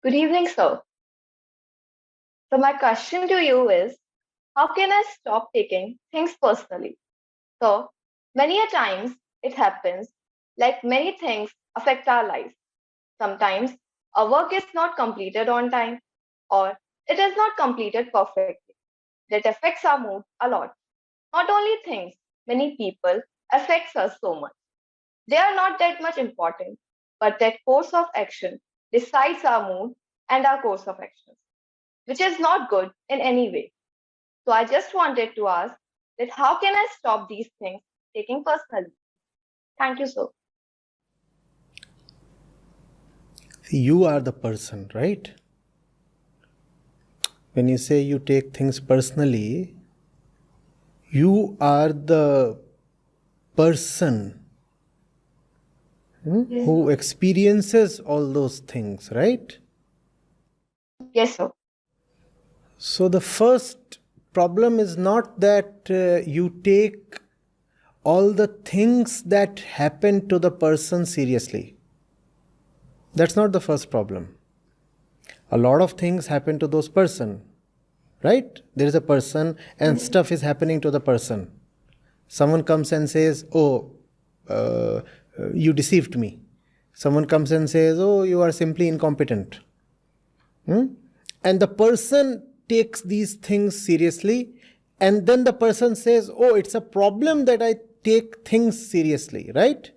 Good evening, sir. So, my question to you is how can I stop taking things personally? So, many a times it happens, like many things affect our life. Sometimes our work is not completed on time or it is not completed perfectly. That affects our mood a lot. Not only things, many people affects us so much. They are not that much important, but that course of action decides our mood and our course of actions, which is not good in any way. So I just wanted to ask that how can I stop these things taking personally? Thank you, so. You are the person, right? When you say you take things personally, you are the person who experiences all those things, right? Yes, sir. So the first problem is not that you take all the things that happen to the person seriously. That's not the first problem. A lot of things happen to those person, right? There is a person and stuff is happening to the person. Someone comes and says, oh, you deceived me. Someone comes and says, oh, you are simply incompetent. And the person takes these things seriously, and then the person says, oh, it's a problem that I take things seriously, right?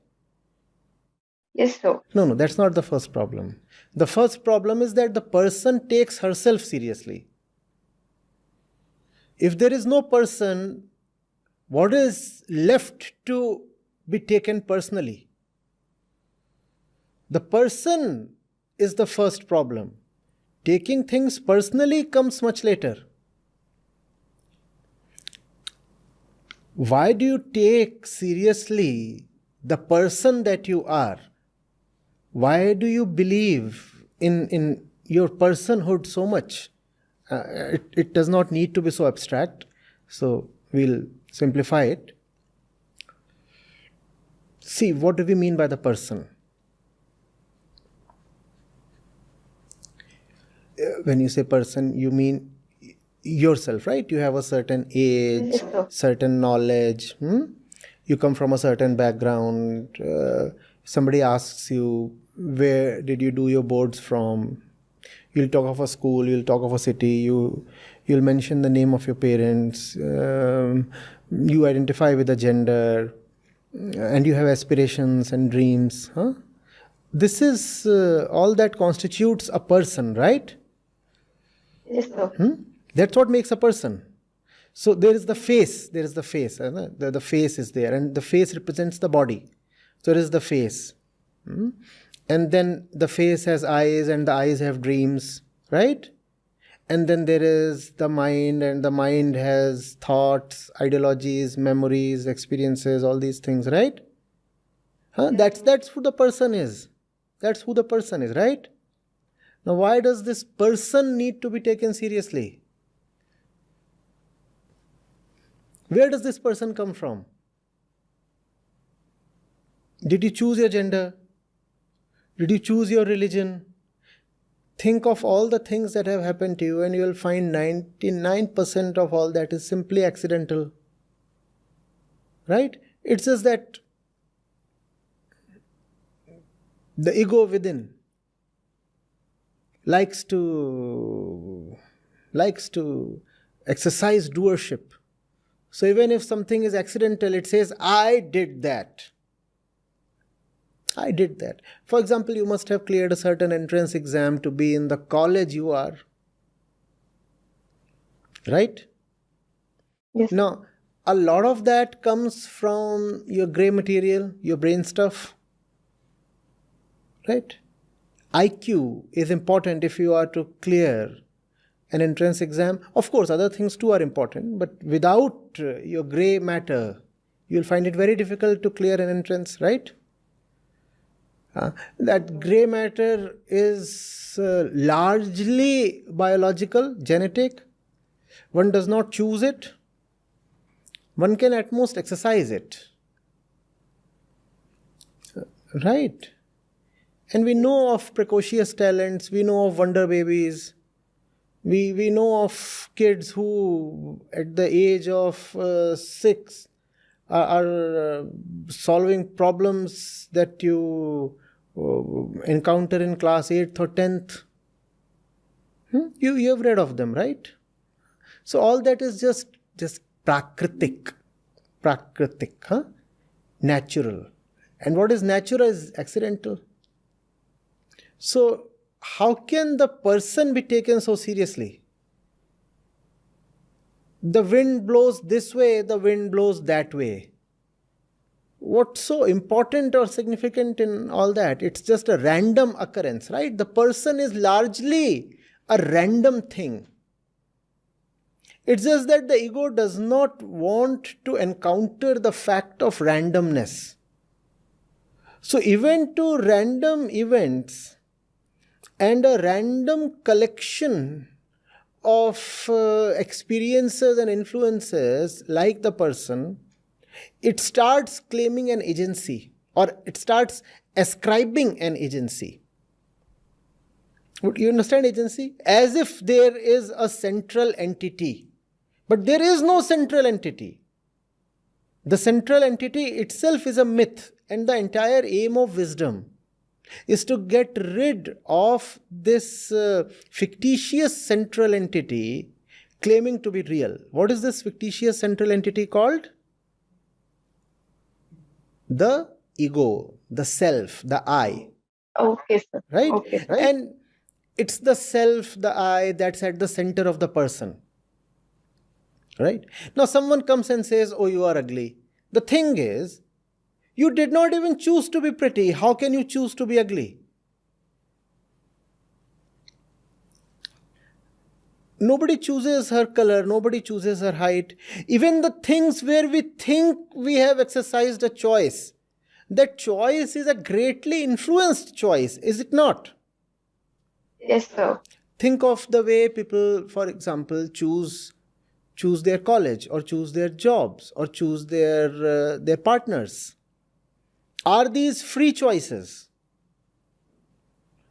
Yes, sir. No, that's not the first problem. The first problem is that the person takes herself seriously. If there is no person, what is left to be taken personally? The person is the first problem. Taking things personally comes much later. Why do you take seriously the person that you are? Why do you believe in your personhood so much? It does not need to be so abstract. So we'll simplify it. See, what do we mean by the person? When you say person, you mean yourself, right? You have a certain age, certain knowledge. You come from a certain background. Somebody asks you, where did you do your boards from? You'll talk of a school, you'll talk of a city, you'll mention the name of your parents, you identify with a gender, and you have aspirations and dreams. This is all that constitutes a person, right? Yes, sir. That's what makes a person. So there is the face. The face is there, and the face represents the body. So there is the face. And then the face has eyes, and the eyes have dreams, right? And then there is the mind, and the mind has thoughts, ideologies, memories, experiences, all these things, right? That's who the person is. That's who the person is, right? Now, why does this person need to be taken seriously? Where does this person come from? Did you choose your gender? Did you choose your religion? Think of all the things that have happened to you, and you will find 99% of all that is simply accidental. Right? It's just that the ego within likes to exercise doership. So even if something is accidental, it says, I did that. I did that. For example, you must have cleared a certain entrance exam to be in the college you are. Right? Yes. Now, a lot of that comes from your gray material, your brain stuff. Right? IQ is important if you are to clear an entrance exam. Of course, other things too are important, but without your gray matter, you'll find it very difficult to clear an entrance, right? That gray matter is largely biological, genetic. One does not choose it. One can at most exercise it. Right? And we know of precocious talents, we know of wonder babies, we know of kids who at the age of 6 are solving problems that you encounter in class 8th or 10th. You have read of them, right? So all that is just prakritik, natural. And what is natural is accidental. So how can the person be taken so seriously? The wind blows this way, the wind blows that way. What's so important or significant in all that? It's just a random occurrence, right? The person is largely a random thing. It's just that the ego does not want to encounter the fact of randomness. So even to random events and a random collection of experiences and influences like the person, it starts claiming an agency, or it starts ascribing an agency. Would you understand agency? As if there is a central entity. But there is no central entity. The central entity itself is a myth, and the entire aim of wisdom is to get rid of this fictitious central entity claiming to be real. What is this fictitious central entity called? The ego, the self, the I. Okay, sir. Right? Okay. And it's the self, the I, that's at the center of the person. Right? Now someone comes and says, oh, you are ugly. The thing is, you did not even choose to be pretty. How can you choose to be ugly? Nobody chooses her color. Nobody chooses her height. Even the things where we think we have exercised a choice, that choice is a greatly influenced choice, is it not? Yes, sir. Think of the way people, for example, choose their college, or choose their jobs, or choose their partners. Are these free choices?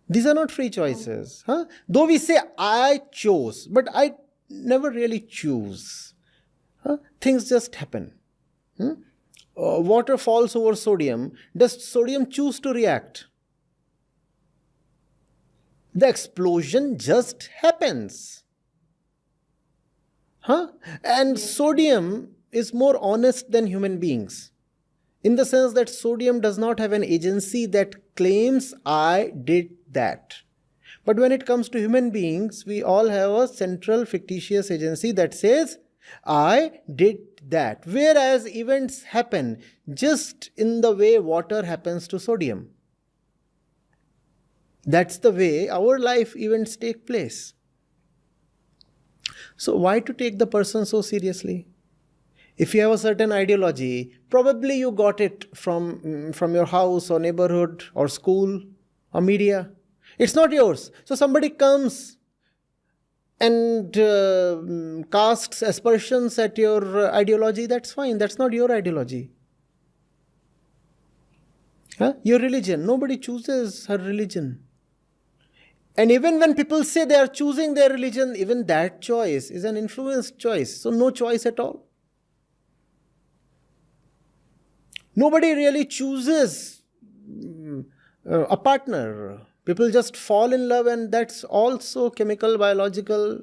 These are not free choices. Though we say I chose, but I never really choose. Things just happen. Water falls over sodium. Does sodium choose to react? The explosion just happens. And sodium is more honest than human beings, in the sense that sodium does not have an agency that claims I did that. But when it comes to human beings, we all have a central fictitious agency that says I did that. Whereas events happen just in the way water happens to sodium. That's the way our life events take place. So why to take the person so seriously? If you have a certain ideology, probably you got it from your house or neighborhood or school or media. It's not yours. So somebody comes and casts aspersions at your ideology. That's fine. That's not your ideology. Your religion. Nobody chooses her religion. And even when people say they are choosing their religion, even that choice is an influenced choice. So no choice at all. Nobody really chooses a partner. People just fall in love, and that's also chemical, biological,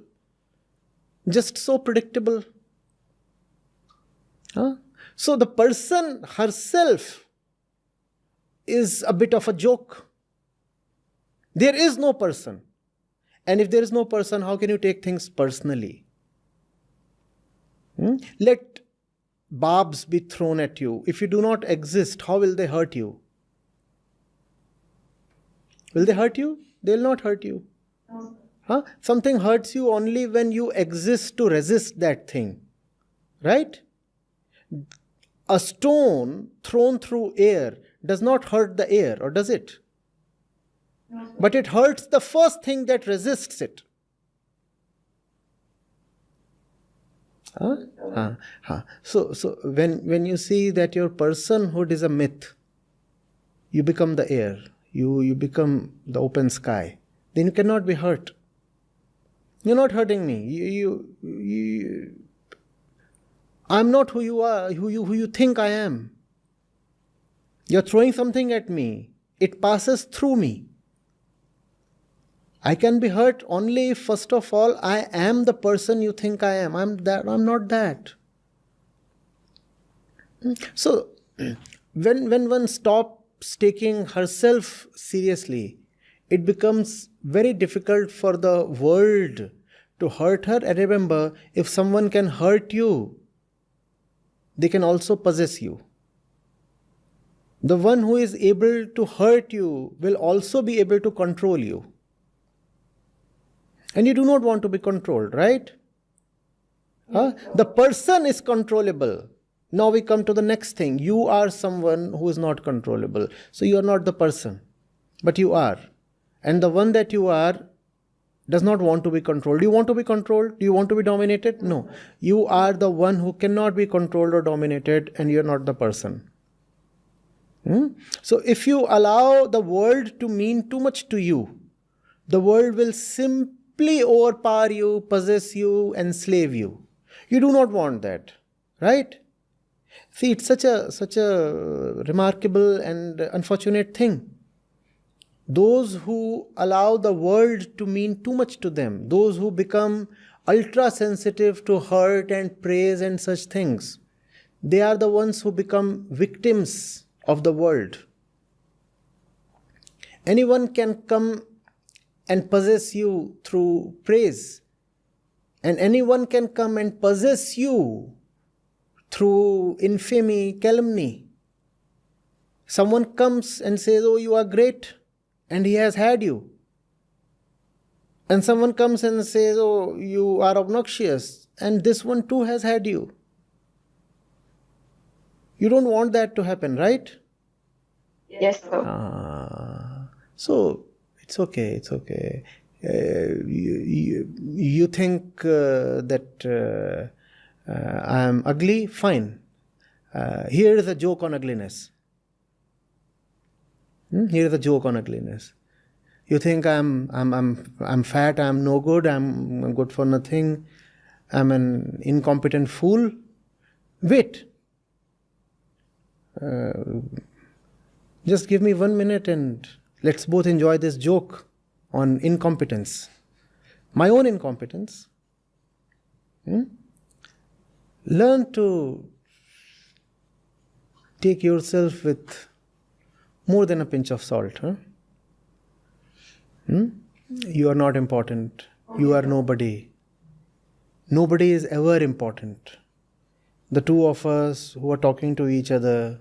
just so predictable. So the person herself is a bit of a joke. There is no person. And if there is no person, how can you take things personally? Let barbs be thrown at you. If you do not exist, how will they hurt you? Will they hurt you? They will not hurt you. Something hurts you only when you exist to resist that thing. Right? A stone thrown through air does not hurt the air, or does it? But it hurts the first thing that resists it. So when you see that your personhood is a myth, you become the air. You become the open sky. Then you cannot be hurt. You're not hurting me. I'm not who you are, who you think I am. You're throwing something at me. It passes through me. I can be hurt only if, first of all, I am the person you think I am. I'm not that. So, when one stops taking herself seriously, it becomes very difficult for the world to hurt her. And remember, if someone can hurt you, they can also possess you. The one who is able to hurt you will also be able to control you. And you do not want to be controlled, right? The person is controllable. Now we come to the next thing. You are someone who is not controllable. So you are not the person, but you are. And the one that you are does not want to be controlled. Do you want to be controlled? Do you want to be dominated? No. You are the one who cannot be controlled or dominated, and you are not the person. So if you allow the world to mean too much to you, the world will simply overpower you, possess you, enslave you. You do not want that, right? See, it's such a remarkable and unfortunate thing. Those who allow the world to mean too much to them, those who become ultra sensitive to hurt and praise and such things, they are the ones who become victims of the world. Anyone can come and possess you through praise, and anyone can come and possess you through infamy, calumny. Someone comes and says, "Oh, you are great," and he has had you. And someone comes and says, "Oh, you are obnoxious," and this one too has had you. You don't want that to happen, right? Yes, sir. So it's okay. You think that I am ugly? Fine. Here is a joke on ugliness. Here is a joke on ugliness. You think I'm fat, I'm no good, I'm good for nothing, I'm an incompetent fool? Wait. Just give me 1 minute and let's both enjoy this joke on incompetence. My own incompetence. Learn to take yourself with more than a pinch of salt. You are not important. You are nobody. Nobody is ever important. The two of us who are talking to each other,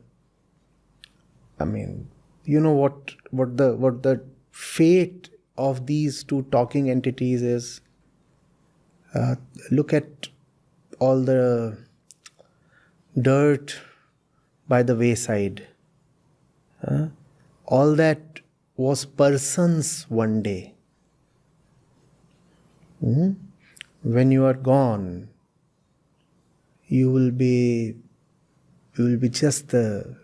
I mean, you know what the fate of these two talking entities is. Look at all the dirt by the wayside. All that was persons one day. When you are gone, you will be just the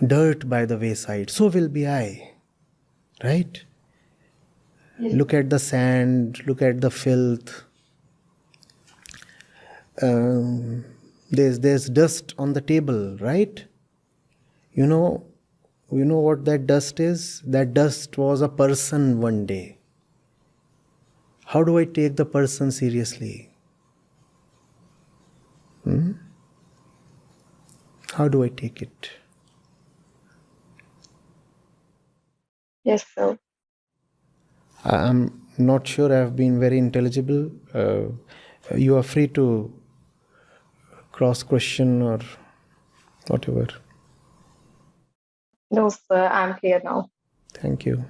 dirt by the wayside. So will be I, right? Yes. Look at the sand, look at the filth. There's dust on the table, right? You know what that dust is? That dust was a person one day. How do I take the person seriously? How do I take it? Yes, sir. I'm not sure I've been very intelligible. You are free to cross-question or whatever. No, sir, I'm clear now. Thank you.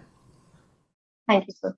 Thank you, sir.